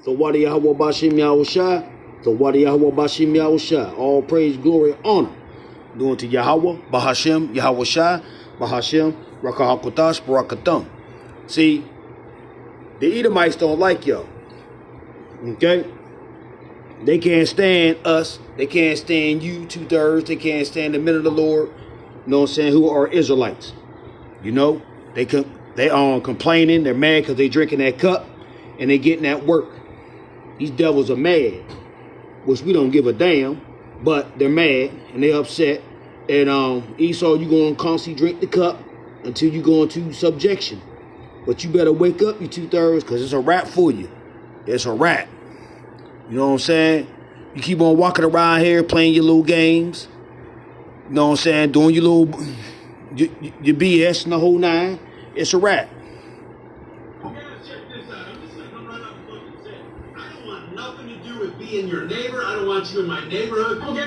So Wadi Yahweh Bashim Yahushua. So Wadi Yahweh Bashim Yahushua. All praise, glory, honor. Going to Yahweh, Bahashim, Yahushua, Bahashim, Rakahakotash, Barakatham. See, the Edomites don't like y'all. Okay? They can't stand us. They can't stand you, 2/3. They can't stand the men of the Lord. You know what I'm saying? Who are Israelites. You know? They complaining. They're mad because they drinking that cup and they getting that work. These devils are mad, which we don't give a damn, but they're mad and they're upset. And Esau, you going to constantly drink the cup until you go into subjection. But you better wake up, you 2/3, because it's a wrap for you. It's a wrap. You know what I'm saying? You keep on walking around here playing your little games. You know what I'm saying? Doing your little your BS and the whole nine. It's a wrap. In your neighbor, I don't want you in my neighborhood. Okay,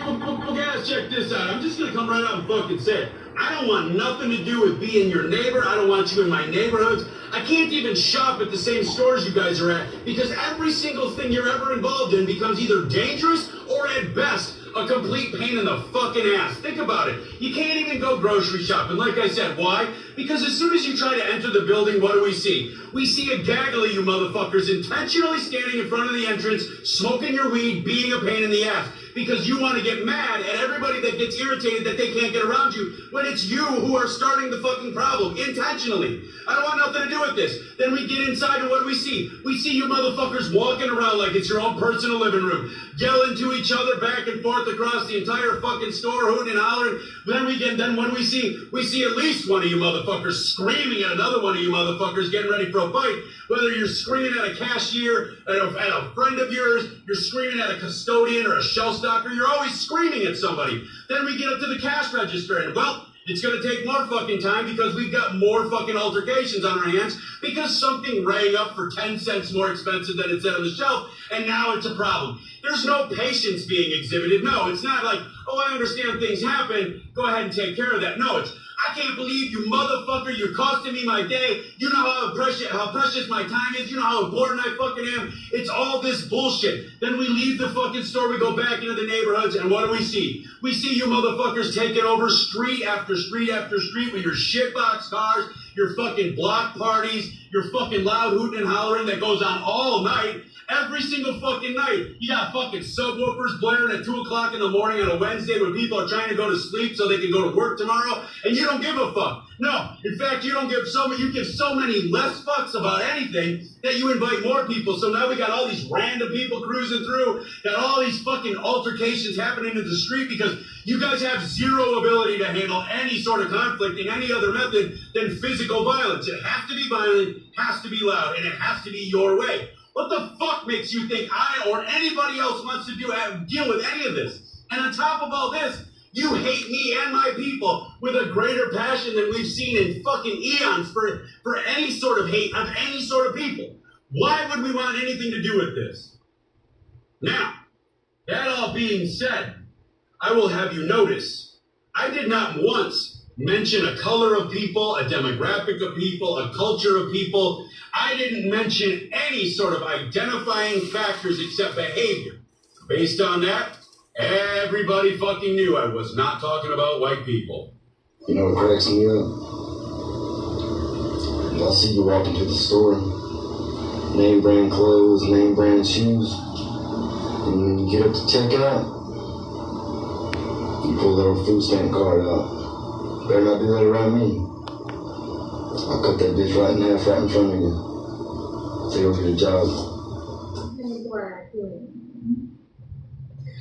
guys, check this out. I'm just gonna come right out and fucking say it. I don't want nothing to do with being your neighbor. I don't want you in my neighborhoods. I can't even shop at the same stores you guys are at because every single thing you're ever involved in becomes either dangerous or at best a complete pain in the fucking ass. Think about it. You can't even go grocery shopping. Like I said, why? Because as soon as you try to enter the building, what do we see? We see a gaggle of you motherfuckers intentionally standing in front of the entrance, smoking your weed, being a pain in the ass. Because you want to get mad at everybody that gets irritated that they can't get around you when it's you who are starting the fucking problem intentionally. I don't want nothing to do with this. Then we get inside and what do we see? We see you motherfuckers walking around like it's your own personal living room, yelling to each other back and forth across the entire fucking store, hooting and hollering. Then what do we see? We see at least one of you motherfuckers screaming at another one of you motherfuckers getting ready for a fight. Whether you're screaming at a cashier, at a friend of yours, you're screaming at a custodian or a shelf stocker, you're always screaming at somebody. Then we get up to the cash register and, well, it's going to take more fucking time because we've got more fucking altercations on our hands because something rang up for 10 cents more expensive than it said on the shelf, and now it's a problem. There's no patience being exhibited. No, it's not like, oh, I understand things happen. Go ahead and take care of that. No, it's, I can't believe you motherfucker, you're costing me my day. You know how precious my time is. You know how important I fucking am. It's all this bullshit. Then we leave the fucking store, we go back into the neighborhoods, and what do we see? We see you motherfuckers taking over street after street after street with your shitbox cars, your fucking block parties, your fucking loud hooting and hollering that goes on all night. Every single fucking night, you got fucking subwoofers blaring at 2 o'clock in the morning on a Wednesday when people are trying to go to sleep so they can go to work tomorrow, and you don't give a fuck. No, in fact, you give so many less fucks about anything that you invite more people. So now we got all these random people cruising through, got all these fucking altercations happening in the street because you guys have zero ability to handle any sort of conflict in any other method than physical violence. It has to be violent, has to be loud, and it has to be your way. What the fuck makes you think I or anybody else wants to deal with any of this? And on top of all this, you hate me and my people with a greater passion than we've seen in fucking eons for any sort of hate of any sort of people. Why would we want anything to do with this? Now, that all being said, I will have you notice, I did not once mention a color of people, a demographic of people, a culture of people. I didn't mention any sort of identifying factors except behavior. Based on that, everybody fucking knew I was not talking about white people. You know what cracks me up? I see you walk into the store, name brand clothes, name brand shoes, and when you get up to check out, you pull that food stamp card out. Better not do that around me. I'll cut that bitch right in half right in front of you. Say over the job.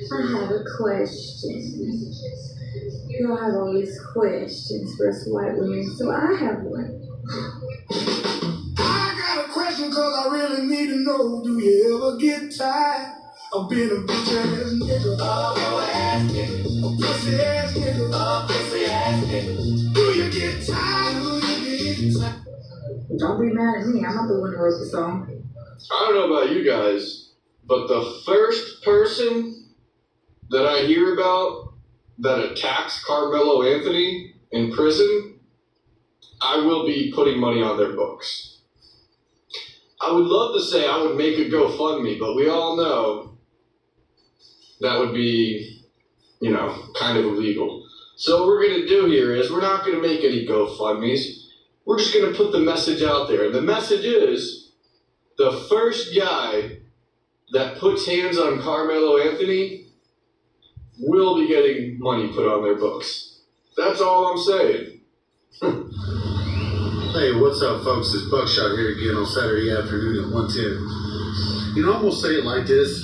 I have a question. You all have all these questions for us white women, so I have one. I got a question cause I really need to know. Do you ever get tired of being a bitch ass nigga? Oh, ass nigga. A pussy ass nigga. Oh, pussy ass nigga. Do you get tired? Do you get tired? Don't be mad at me. I'm not the one who wrote the song. I don't know about you guys, but the first person that I hear about that attacks Carmelo Anthony in prison, I will be putting money on their books. I would love to say I would make a GoFundMe, but we all know that would be, kind of illegal. So what we're going to do here is we're not going to make any GoFundMes. We're just going to put the message out there. And the message is the first guy that puts hands on Carmelo Anthony will be getting money put on their books. That's all I'm saying. Hey, what's up, folks? It's Buckshot here again on Saturday afternoon at 1:10. I'm going to say it like this.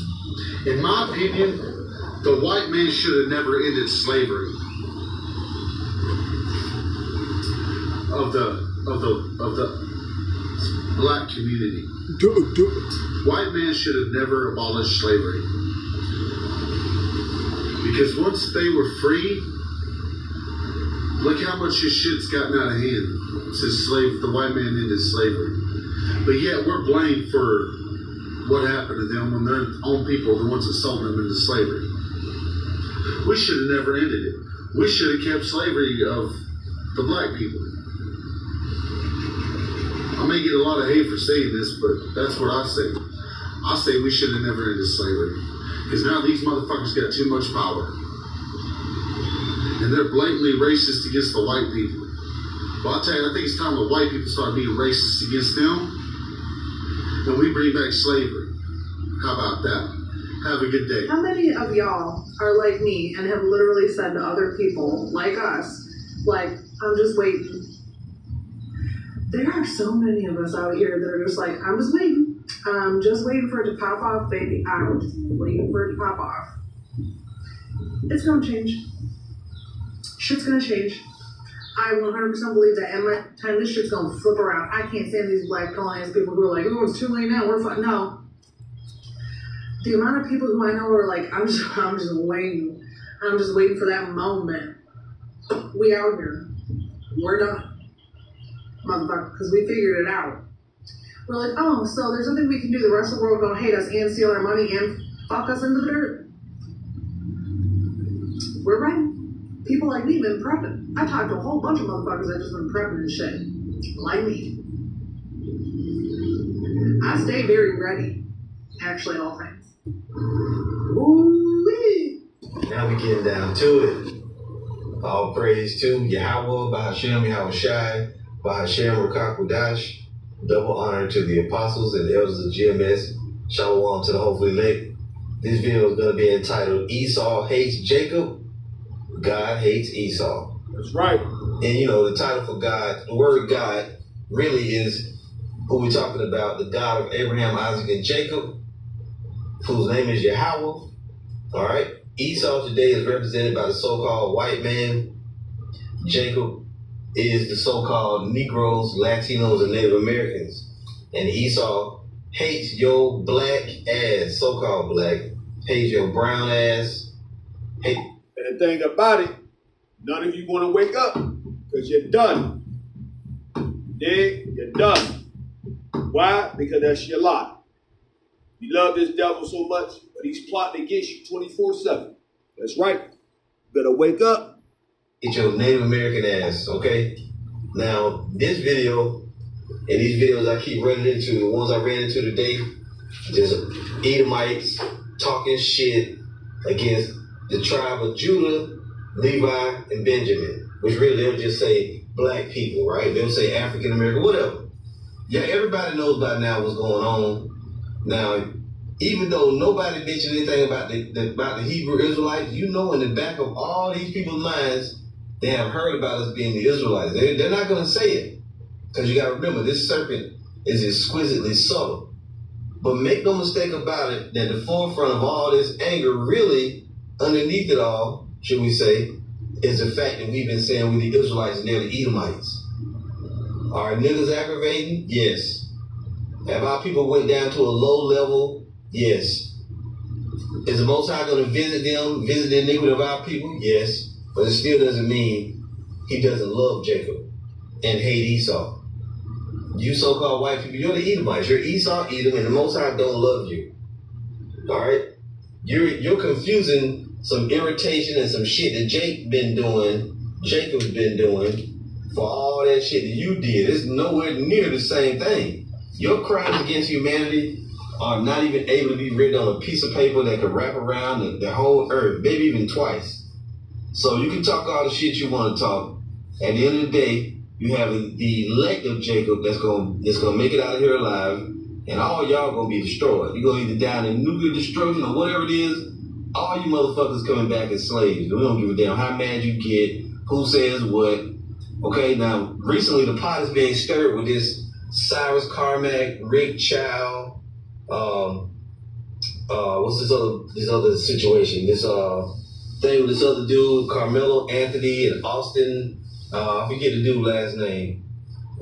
In my opinion, the white man should have never ended slavery of the black community. White man should have never abolished slavery. Because once they were free, look how much your shit's gotten out of hand since the white man ended slavery. But yet we're blamed for what happened to them when their own people are the ones that sold them into slavery. We should have never ended it. We should have kept slavery of the black people. I may get a lot of hate for saying this, but that's what I say. I say we should have never ended slavery. Because now these motherfuckers got too much power. And they're blatantly racist against the white people. Well, I'll tell you, I think it's time the white people start being racist against them. And we bring back slavery. How about that? Have a good day. How many of y'all are like me and have literally said to other people, like us, like, I'm just waiting? There are so many of us out here that are just like, I'm just waiting. I'm just waiting for it to pop off, baby. I'm just waiting for it to pop off. It's gonna change. Shit's gonna change. I 100% believe that. And by the time this shit's gonna flip around, I can't stand these black colonialist people who are like, oh, it's too late now. We're fine. No. The amount of people who I know are like, I'm just waiting. I'm just waiting for that moment. We out here. We're done. Motherfucker, because we figured it out. We're like, oh, so there's nothing we can do. The rest of the world gonna hate us and steal our money and fuck us into the dirt. We're ready. People like me been prepping. I talked to a whole bunch of motherfuckers that just been prepping and shit. Like me. I stay very ready. Actually, at all times. Ooh-wee. Now we getting down to it. All praise to Yahweh, Bahashem, Yahushai, Bahashem, Rakakwadash. Double honor to the apostles and the elders of GMS. Shalom to the hopefully elect. This video is going to be entitled Esau Hates Jacob, God Hates Esau. That's right. And the title for God, the word God, really is who we're talking about, the God of Abraham, Isaac, and Jacob, whose name is Yahweh. All right. Esau today is represented by the so-called white man. Jacob is the so-called Negroes, Latinos, and Native Americans. And Esau hates your black ass, so-called black, hates your brown ass. And the thing about it, none of you want to wake up because you're done. Dig? You're done. Why? Because that's your lot. You love this devil so much, but he's plotting against you 24/7. That's right. Better wake up. It's your Native American ass, okay? Now, this video, and these videos I keep running into, the ones I ran into today, just Edomites talking shit against the tribe of Judah, Levi, and Benjamin, which really they'll just say black people, right? They'll say African American, whatever. Yeah, everybody knows by now what's going on. Now, even though nobody mentioned anything about the Hebrew Israelites, in the back of all these people's minds, they have heard about us being the Israelites. They're not going to say it. Because you got to remember, this serpent is exquisitely subtle. But make no mistake about it, that the forefront of all this anger, really, underneath it all, should we say, is the fact that we've been saying we're the Israelites and they're the Edomites. Are niggas aggravating? Yes. Have our people went down to a low level? Yes. Is the Most High going to visit the iniquity of our people? Yes. But it still doesn't mean he doesn't love Jacob and hate Esau. You so-called white people, you're the Edomites. You're Esau, Edom, and the Most High don't love you. All right? You're confusing some irritation and some shit that Jacob's been doing for all that shit that you did. It's nowhere near the same thing. Your crimes against humanity are not even able to be written on a piece of paper that can wrap around the whole earth, maybe even twice. So you can talk all the shit you want to talk. At the end of the day, you have the elect of Jacob that's gonna make it out of here alive, and all y'all gonna be destroyed. You're gonna either die in nuclear destruction or whatever it is. All you motherfuckers coming back as slaves. We don't give a damn how mad you get, who says what. Okay, now recently the pot is being stirred with this Cyrus Carmack, Rick Chow, what's this other situation? This thing with this other dude, Carmelo Anthony and Austin. I forget the dude's last name.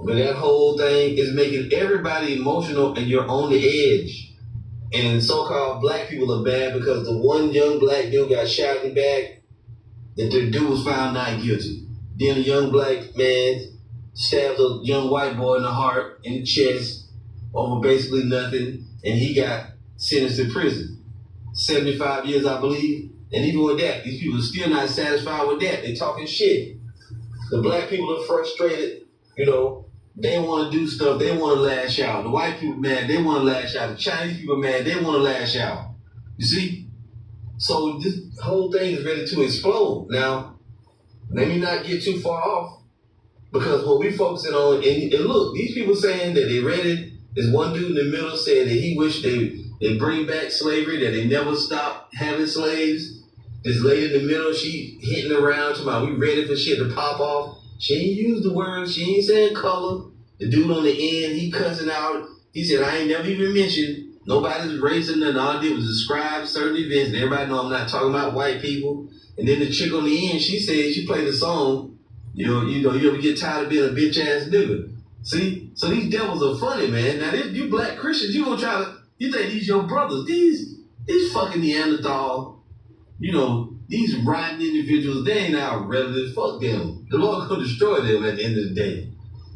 But that whole thing is making everybody emotional, and you're on the edge. And so-called black people are bad because the one young black dude got shot in the back, that the dude was found not guilty. Then a young black man stabs a young white boy in the heart, in the chest, over basically nothing, and he got sentenced to prison. 75 years, I believe. And even with that, these people are still not satisfied with that. They're talking shit. The black people are frustrated, you know. They want to do stuff. They want to lash out. The white people mad. They want to lash out. The Chinese people mad. They want to lash out. You see? So this whole thing is ready to explode. Now, let me not get too far off, because what we focusing on, and look, these people saying that they read it. There's one dude in the middle said that he wished they bring back slavery, that they never stop having slaves. This lady in the middle, she hitting around talking about we ready for shit to pop off. She ain't used the word. She ain't saying color. The dude on the end, he cussing out. He said, I ain't never even mentioned. Nobody's racing nothing. All I did was describe certain events. And everybody know I'm not talking about white people. And then the chick on the end, she said, she played a song, you ever get tired of being a bitch ass nigga. See? So these devils are funny, man. Now, you black Christians, you think these your brothers. These fucking Neanderthal, these rotten individuals, they ain't our relatives. Fuck them. The Lord gonna destroy them at the end of the day.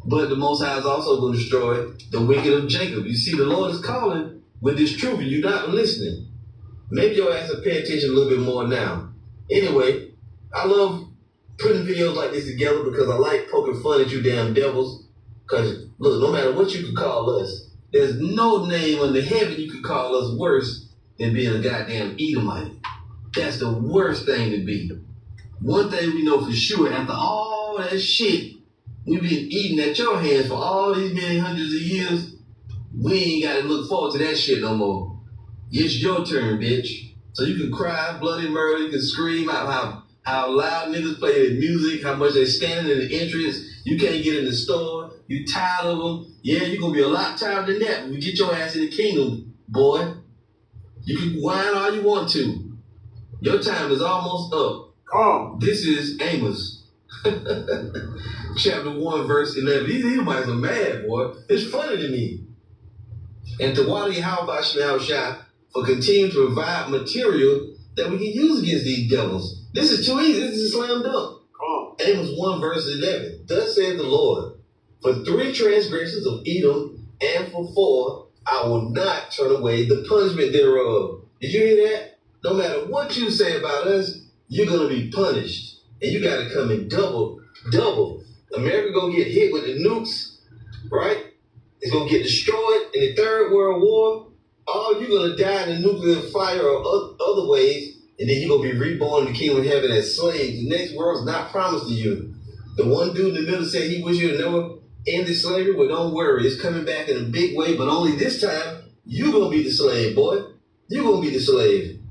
But the Most High is also gonna destroy the wicked of Jacob. You see, the Lord is calling with this truth, and you're not listening. Maybe your ass will pay attention a little bit more now. Anyway, I love putting videos like this together because I like poking fun at you damn devils. Because, look, no matter what you could call us, there's no name under heaven you could call us worse than being a goddamn Edomite. That's the worst thing to be. One thing we know for sure, after all that shit we've been eating at your hands for all these many hundreds of years, we ain't got to look forward to that shit no more. It's your turn, bitch. So you can cry bloody murder, you can scream out how loud niggas play their music, how much they standing in the entrance, you can't get in the store, you tired of them. Yeah, you're going to be a lot tired than that when we get your ass in the kingdom, boy. You can whine all you want to. Your time is almost up. This is Amos. Chapter 1, verse 11. These Edomites are mad, boy. It's funny to me. And to Wadi Halbashim for continuing to provide material that we can use against these devils. This is too easy. This is a slam dunk. Amos 1, verse 11. Thus saith the Lord, for 3 transgressions of Edom, and for 4, I will not turn away the punishment thereof. Did you hear that? No matter what you say about us, you're going to be punished. And you got to come in double. America going to get hit with the nukes, right? It's going to get destroyed in the Third World War. Or you're going to die in a nuclear fire or other ways. And then you're going to be reborn in the kingdom of heaven as slaves. The next world's not promised to you. The one dude in the middle said he wish you'd never ended slavery. Well, don't worry. It's coming back in a big way. But only this time, you're going to be the slave, boy. You're going to be the slave.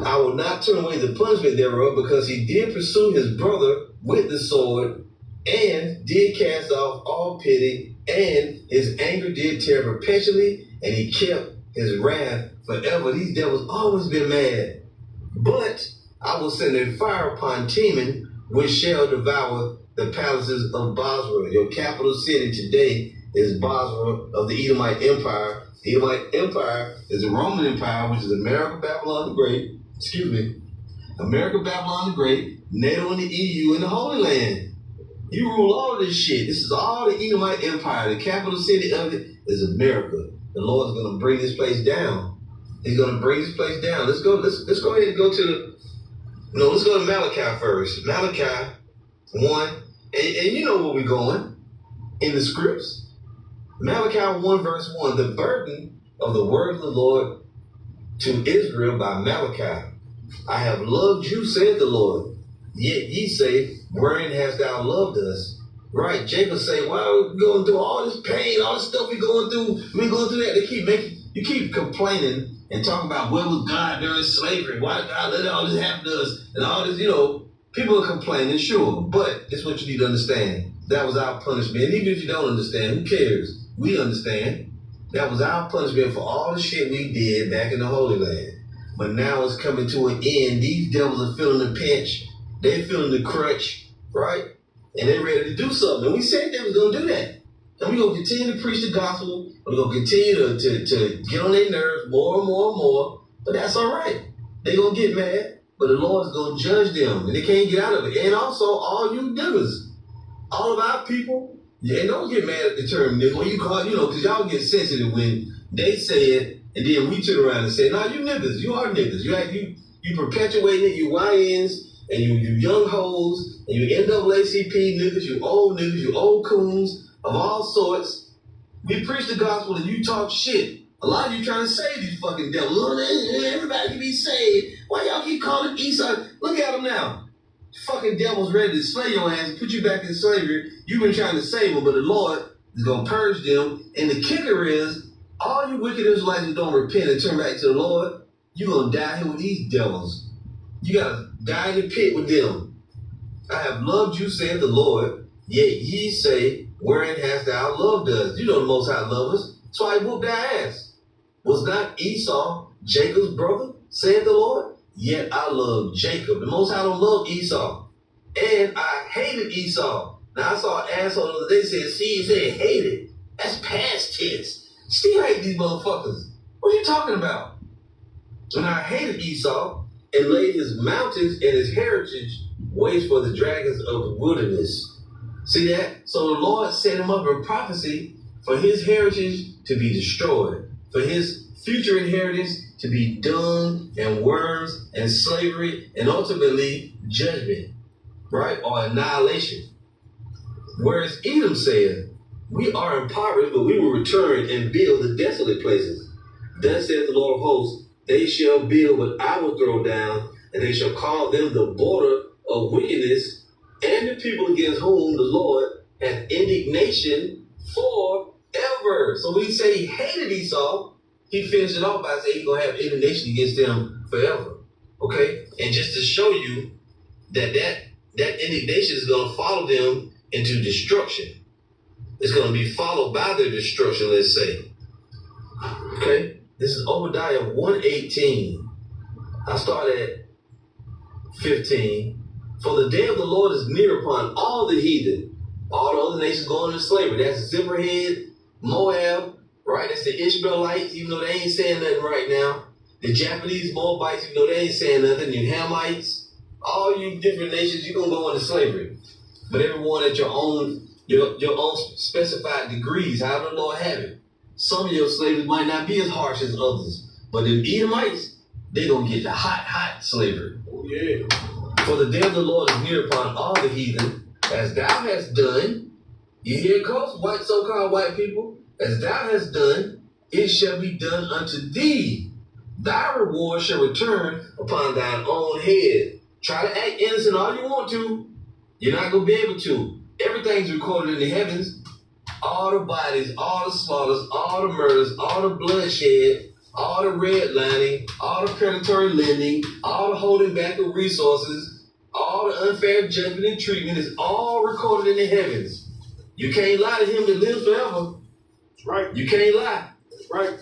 I will not turn away the punishment thereof, because he did pursue his brother with the sword, and did cast off all pity, and his anger did tear perpetually, and he kept his wrath forever. These devils always been mad. But I will send a fire upon Teman, which shall devour the palaces of Basra. Your capital city today is Basra of the Edomite Empire. The Edomite Empire is the Roman Empire, which is America, Babylon the Great. America, Babylon the Great, NATO and the EU, and the Holy Land. You rule all of this shit. This is all the Edomite Empire. The capital city of it is America. The Lord is going to bring this place down. He's going to bring this place down. Let's go ahead and go to let's go to Malachi first. Malachi 1. And you know where we're going in the scripts. Malachi 1 verse 1, the burden of the word of the Lord to Israel by Malachi. I have loved you, saith the Lord. Yet ye say, wherein hast thou loved us? Right, Jacob say, why are we going through all this pain, all this stuff we going through? We going through that. You keep complaining and talking about where was God during slavery? Why did God let all this happen to us? And all this, people are complaining, sure. But this is what you need to understand. That was our punishment. And even if you don't understand, who cares? We understand. That was our punishment for all the shit we did back in the Holy Land. But now it's coming to an end. These devils are feeling the pinch. They're feeling the crutch, right? And they're ready to do something. And we said they was going to do that. And we're going to continue to preach the gospel. We're going to continue to get on their nerves more and more and more. But that's all right. They're going to get mad. But the Lord's going to judge them. And they can't get out of it. And also, all you niggas, all of our people, and don't get mad at the term nigga. When you call, because y'all get sensitive when they say it. And then we turn around and say, no, you niggas. You are niggas. You perpetuating it. You YNs. And you young hoes, and you NAACP niggas, you old coons of all sorts. We preach the gospel and you talk shit. A lot of you trying to save these fucking devils. Everybody can be saved. Why y'all keep calling Esau? Look at them now. Fucking devils ready to slay your ass and put you back in slavery. You've been trying to save them, but the Lord is going to purge them. And the kicker is, all you wicked Israelites who don't repent and turn back to the Lord, you're going to die here with these devils. You got to die in the pit with them. I have loved you, saith the Lord, yet ye say, wherein hast thou loved us? You know the Most High loved us, so I whooped thy ass. Was not Esau Jacob's brother, saith the Lord? Yet I love Jacob. The Most High don't love Esau. And I hated Esau. Now I saw an asshole the other day said, he said hated. That's past tense. Still hate these motherfuckers. What are you talking about? And I hated Esau, and laid his mountains and his heritage waste for the dragons of the wilderness. See that? So the Lord set him up in prophecy for his heritage to be destroyed, for his future inheritance to be dung and worms and slavery and ultimately judgment, right? Or annihilation. Whereas Edom said, we are impoverished, but we will return and build the desolate places. Thus saith the Lord of hosts, they shall build, but I will throw down, and they shall call them the border of wickedness, and the people against whom the Lord hath indignation forever. So when he said he hated Esau, he finished it off by saying he's going to have indignation against them forever. Okay? And just to show you that indignation is going to follow them into destruction. It's going to be followed by their destruction, let's say. Okay? This is Obadiah 1:18. I start at 15. For the day of the Lord is near upon all the heathen, all the other nations going into slavery. That's Zipperhead, Moab, right? That's the Ishmaelites, even though they ain't saying nothing right now. The Japanese Moabites, even though they ain't saying nothing. You Hamites, all you different nations, you're going to go into slavery. But everyone at your own specified degrees, however the Lord have it. Some of your slavery might not be as harsh as others. But the Edomites, they're going to get the hot slavery. Oh, yeah. For the day of the Lord is near upon all the heathen, as thou hast done. You hear it, coach? White, so-called white people. As thou hast done, it shall be done unto thee. Thy reward shall return upon thine own head. Try to act innocent all you want to. You're not going to be able to. Everything's recorded in the heavens. All the bodies, all the slaughters, all the murders, all the bloodshed, all the redlining, all the predatory lending, all the holding back of resources, all the unfair judgment and treatment is all recorded in the heavens. You can't lie to him that lives forever. That's right. You can't lie. That's right.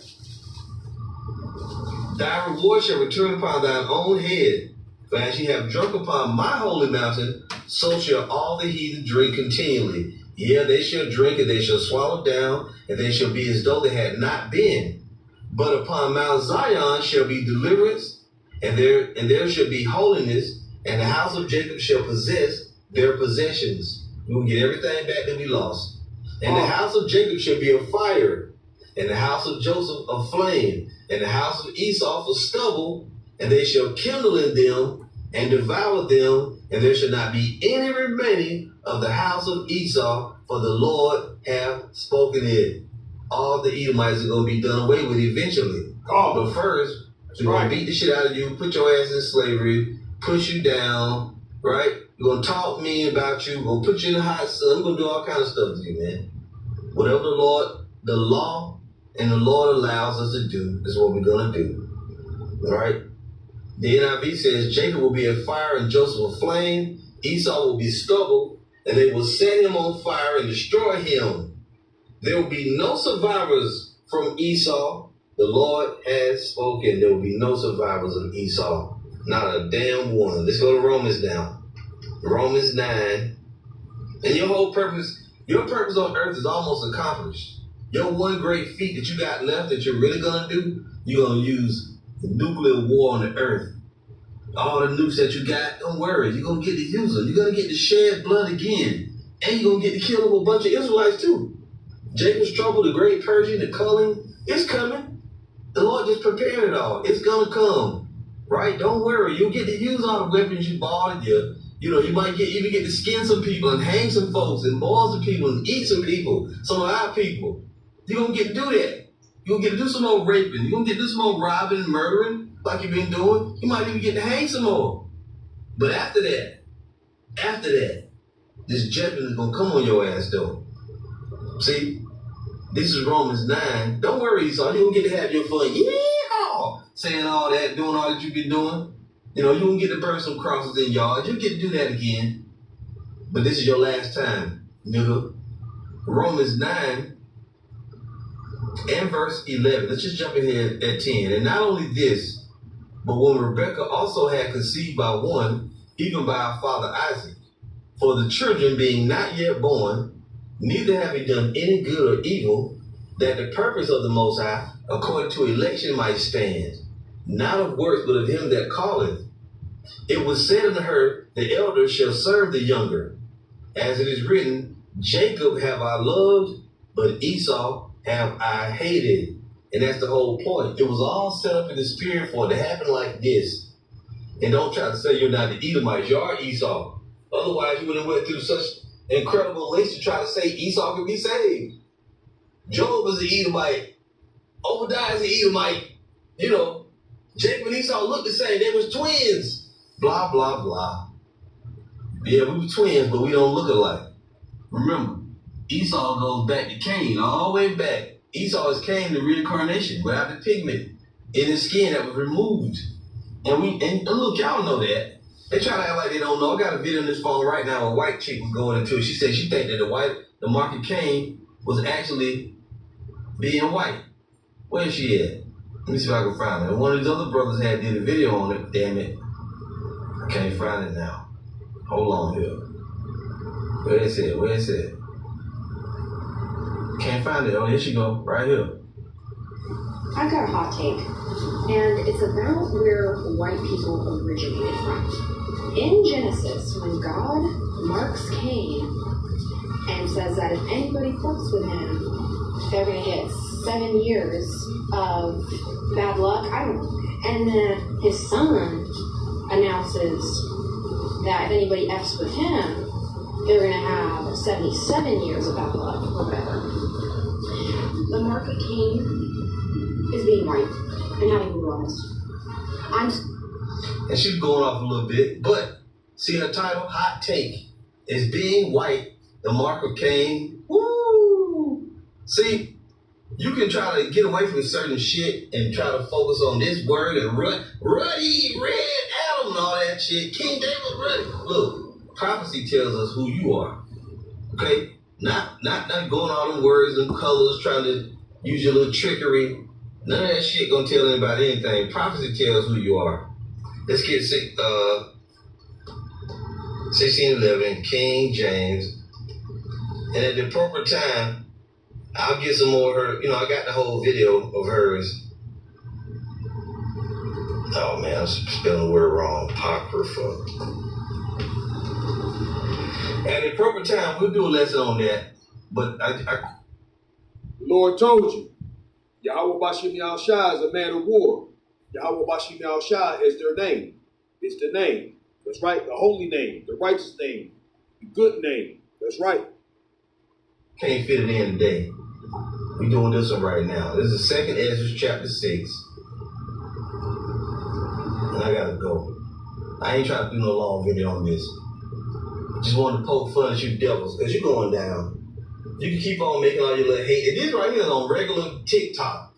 Thy reward shall return upon thine own head. For as ye have drunk upon my holy mountain, so shall all the heathen drink continually. Yeah, they shall drink, and they shall swallow down, and they shall be as though they had not been. But upon Mount Zion shall be deliverance, and there shall be holiness, and the house of Jacob shall possess their possessions. We will get everything back that we lost. And the house of Jacob shall be a fire, and the house of Joseph a flame, and the house of Esau for stubble, and they shall kindle in them and devour them, and there shall not be any remaining of the house of Esau, for the Lord hath spoken it. all the Edomites are going to be done away with eventually. Oh. But first, we're going to beat the shit out of you, put your ass in slavery, push you down, right? We're going to talk mean about you, we're going to put you in the hot sun, we're going to do all kind of stuff to you, man. Whatever the law and the Lord allows us to do is what we're going to do, right? The NIV says Jacob will be a fire and Joseph a flame, Esau will be stubble, and they will set him on fire and destroy him. There will be no survivors from Esau. The Lord has spoken. There will be no survivors of Esau. Not a damn one. Let's go to Romans now. Romans 9. And your purpose on earth is almost accomplished. Your one great feat that you got left that you're really going to do, you're going to use nuclear war on the earth. All the nukes that you got, don't worry. You're going to get to use them. You're going to get to shed blood again. And you're going to get to kill a bunch of Israelites too. Jacob's trouble, the great purging, the culling, it's coming. The Lord just prepared it all. It's going to come. Right? Don't worry. You'll get to use all the weapons you bought. And you might even get to skin some people and hang some folks and boil some people and eat some people, some of our people. You're going to get to do that. You're going to get to do some more raping. You're going to get to do some more robbing and murdering like you've been doing. You might even get to hang some more. But after that, this judgment is going to come on your ass, though. See, this is Romans 9. Don't worry, Esau. You don't get to have your fun. Yeah, saying all that, doing all that you've been doing. You don't get to burn some crosses in yards. You get to do that again. But this is your last time, nigga. Romans 9 and verse 11. Let's just jump in here at 10. And not only this, but when Rebekah also had conceived by one, even by our father Isaac, for the children being not yet born, neither having done any good or evil, that the purpose of the Most High, according to election, might stand, not of works, but of him that calleth. It was said unto her, the elder shall serve the younger. As it is written, Jacob have I loved, but Esau have I hated. And that's the whole point. It was all set up in the spirit for it to happen like this. And don't try to say you're not the Edomites, you are Esau. Otherwise, you would have went through such incredible lengths to try to say Esau could be saved. Job was an Edomite. Obadiah is an Edomite. Jacob and Esau looked the same. They was twins. Blah, blah, blah. Yeah, we were twins, but we don't look alike. Remember, Esau goes back to Cain, all the way back. Esau is Cain, the reincarnation, without the pigment in his skin that was removed. And look, y'all know that. They try to act like they don't know. I got a video on this phone right now. A white chick was going into it. She said she think that the mark of Cain was actually being white. Where is she at? Let me see if I can find it. One of these other brothers did a video on it. Damn it. I can't find it now. Hold on here. Where is it? Can't find it. Oh, here she go. Right here. I've got a hot take. And it's about where white people originated from. In Genesis, when God marks Cain and says that if anybody fucks with him, they're going to get 7 years of bad luck. And then his son announces that if anybody F's with him, they're going to have 77 years of bad luck or whatever. The mark of Cain is being white and having realized. And she's going off a little bit, but see her title, Hot Take, is being white, the mark of Cain. Woo! See, you can try to get away from certain shit and try to focus on this word and ruddy, red Adam and all that shit. King David ruddy. Look, prophecy tells us who you are. Okay? Not going all them words and colors, trying to use your little trickery. None of that shit gonna tell anybody anything. Prophecy tells who you are. Let's get 1611, King James. And at the appropriate time, I'll get some more of her. I got the whole video of hers. Oh man, I'm spelling the word wrong. Apocrypha. At the appropriate time, we'll do a lesson on that. But the Lord told you. Yahweh Bashim Yahushua is a man of war. Yahweh Bashim Yahushua is their name. It's the name. That's right. The holy name. The righteous name. The good name. That's right. Can't fit it in today. We doing this one right now. This is 2nd Ezra chapter 6. And I gotta go. I ain't trying to do no long video on this. Just wanted to poke fun at you devils, because you're going down. You can keep on making all your little hate. And this right here is on regular TikTok.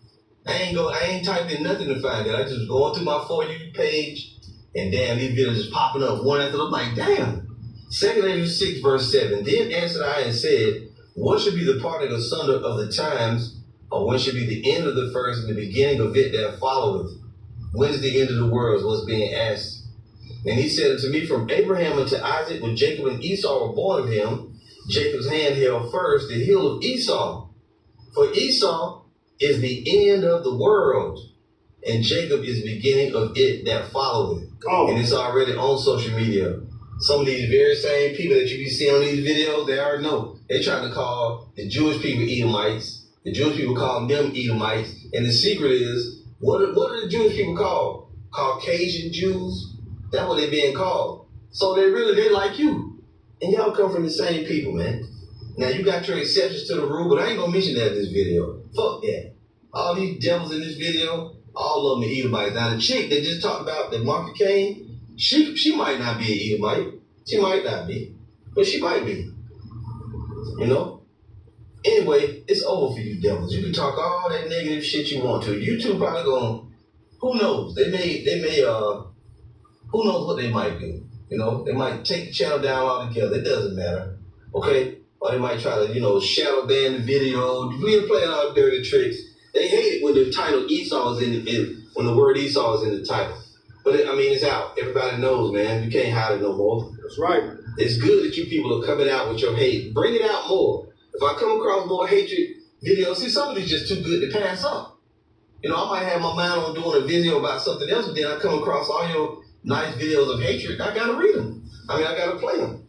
I ain't typing nothing to find it. I just going through my For You page, and damn, these videos just popping up one after the other. I'm like, damn. 2nd Ezra 6 verse 7. Then answered I and said, what should be the parting asunder of the times, or when should be the end of the first and the beginning of it that followeth? When is the end of the world? Was being asked. And he said unto me, from Abraham unto Isaac, when Jacob and Esau were born of him, Jacob's hand held first the heel of Esau. For Esau is the end of the world, and Jacob is the beginning of it that followeth. And it's already on social media. Some of these very same people that you be seeing on these videos, they already know. They trying to call the Jewish people Edomites. The Jewish people call them Edomites. And the secret is, what are the Jewish people called? Caucasian Jews? That's what they're being called. So they like you. And y'all come from the same people, man. Now you got your exceptions to the rule, but I ain't gonna mention that in this video. Fuck that. All these devils in this video, all of them are Edomites. Now the chick that just talked about that Martha Kane, she might not be an Edomite. She might not be. But she might be. You know? Anyway, it's over for you devils. You can talk all that negative shit you want to. YouTube probably gonna, who knows? They may who knows what they might do. You know, they might take the channel down altogether. It doesn't matter. Okay? Or they might try to, shadow ban the video. We're playing all dirty tricks. They hate it when the title Esau is when the word Esau is in the title. But it's out. Everybody knows, man. You can't hide it no more. That's right. It's good that you people are coming out with your hate. Bring it out more. If I come across more hatred videos, see, some of these just too good to pass up. I might have my mind on doing a video about something else, but then I come across all your nice videos of hatred. I gotta read them. I gotta play them.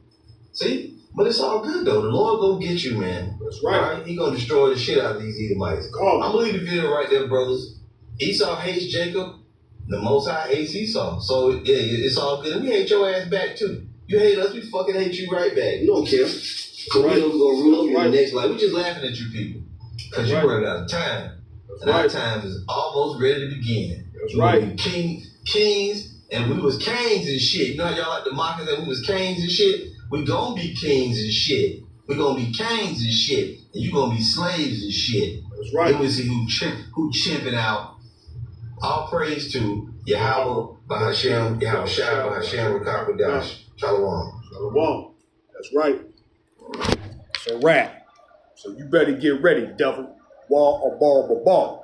See? But it's all good, though. The Lord gonna get you, man. That's right. All right? He gonna destroy the shit out of these Edomites. I'm gonna leave the video right there, brothers. Esau hates Jacob. The Most High hates Esau. So, yeah, it's all good. And we hate your ass back, too. You hate us, we fucking hate you right back. We don't care. So we know we're gonna rule over you in the next life. We're just laughing at you people. Because you're running out of time. And our time is almost ready to begin. That's right. Kings, and we was kings and shit. You know how y'all like to mock us that we was kings and shit? We gonna be kings and shit. We gonna be kings and shit. And you gonna be slaves and shit. That's right. Then we see who chimping out. All praise to Yahweh, Bahashem, Yahweh Shai, Bahashem, Rakakwadash. Shalom. Shalom. That's right. It's a wrap. So you better get ready, devil. Wall or ball, ball.